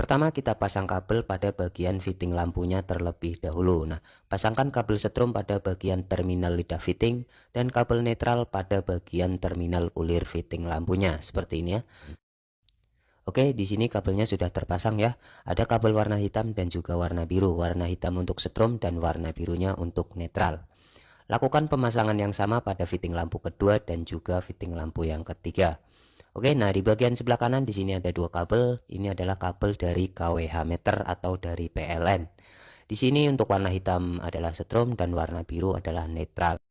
Pertama kita pasang kabel pada bagian fitting lampunya terlebih dahulu. Nah, pasangkan kabel setrum pada bagian terminal lidah fitting dan kabel netral pada bagian terminal ulir fitting lampunya. Seperti ini ya. Oke, di sini kabelnya sudah terpasang ya. Ada kabel warna hitam dan juga warna biru. Warna hitam untuk setrum dan warna birunya untuk netral. Lakukan pemasangan yang sama pada fitting lampu kedua dan juga fitting lampu yang ketiga. Oke, nah di bagian sebelah kanan di sini ada dua kabel. Ini adalah kabel dari KWH meter atau dari PLN. Di sini untuk warna hitam adalah setrum dan warna biru adalah netral.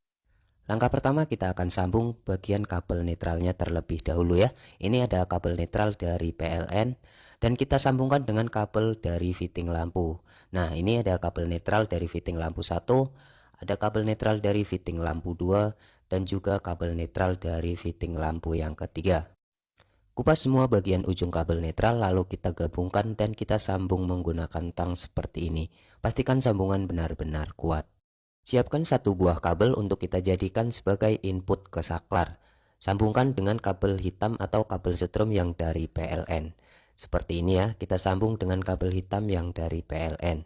Langkah pertama kita akan sambung bagian kabel netralnya terlebih dahulu ya. Ini ada kabel netral dari PLN dan kita sambungkan dengan kabel dari fitting lampu. Nah, ini ada kabel netral dari fitting lampu 1, ada kabel netral dari fitting lampu 2, dan juga kabel netral dari fitting lampu yang ketiga. Kupas semua bagian ujung kabel netral lalu kita gabungkan dan kita sambung menggunakan tang seperti ini. Pastikan sambungan benar-benar kuat. Siapkan satu buah kabel untuk kita jadikan sebagai input ke saklar. Sambungkan dengan kabel hitam atau kabel setrum yang dari PLN. Seperti ini ya, kita sambung dengan kabel hitam yang dari PLN.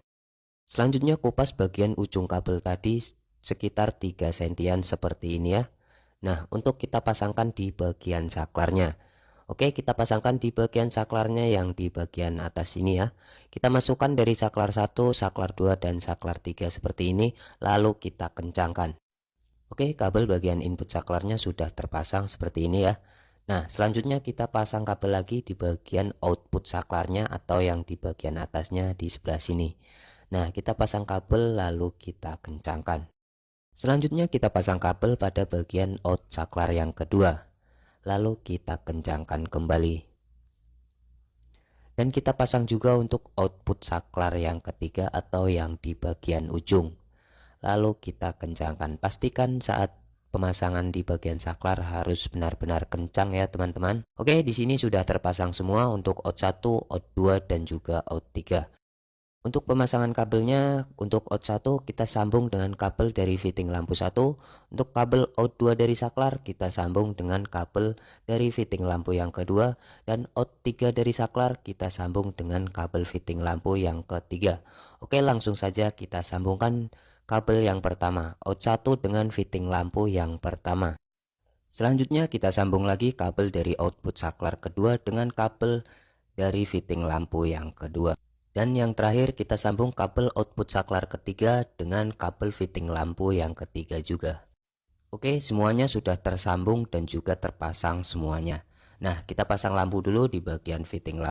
Selanjutnya kupas bagian ujung kabel tadi sekitar 3 sentian seperti ini ya. Nah, untuk kita pasangkan di bagian saklarnya. Oke, kita pasangkan di bagian saklarnya yang di bagian atas ini ya. Kita masukkan dari saklar 1, saklar 2, dan saklar 3 seperti ini, lalu kita kencangkan. Oke, kabel bagian input saklarnya sudah terpasang seperti ini ya. Nah, selanjutnya kita pasang kabel lagi di bagian output saklarnya atau yang di bagian atasnya di sebelah sini. Nah, kita pasang kabel lalu kita kencangkan. Selanjutnya kita pasang kabel pada bagian out saklar yang kedua. Lalu kita kencangkan kembali. Dan kita pasang juga untuk output saklar yang ketiga atau yang di bagian ujung. Lalu kita kencangkan. Pastikan saat pemasangan di bagian saklar harus benar-benar kencang ya teman-teman. Oke, di sini sudah terpasang semua untuk out 1, out 2, dan juga out 3. Untuk pemasangan kabelnya, untuk out 1 kita sambung dengan kabel dari fitting lampu 1. Untuk kabel out 2 dari saklar kita sambung dengan kabel dari fitting lampu yang kedua. Dan out 3 dari saklar kita sambung dengan kabel fitting lampu yang ketiga. Oke, langsung saja kita sambungkan kabel yang pertama, out 1 dengan fitting lampu yang pertama. Selanjutnya kita sambung lagi kabel dari output saklar kedua dengan kabel dari fitting lampu yang kedua. Dan yang terakhir kita sambung kabel output saklar ketiga dengan kabel fitting lampu yang ketiga juga. Oke, semuanya sudah tersambung dan juga terpasang semuanya. Nah, kita pasang lampu dulu di bagian fitting lampu.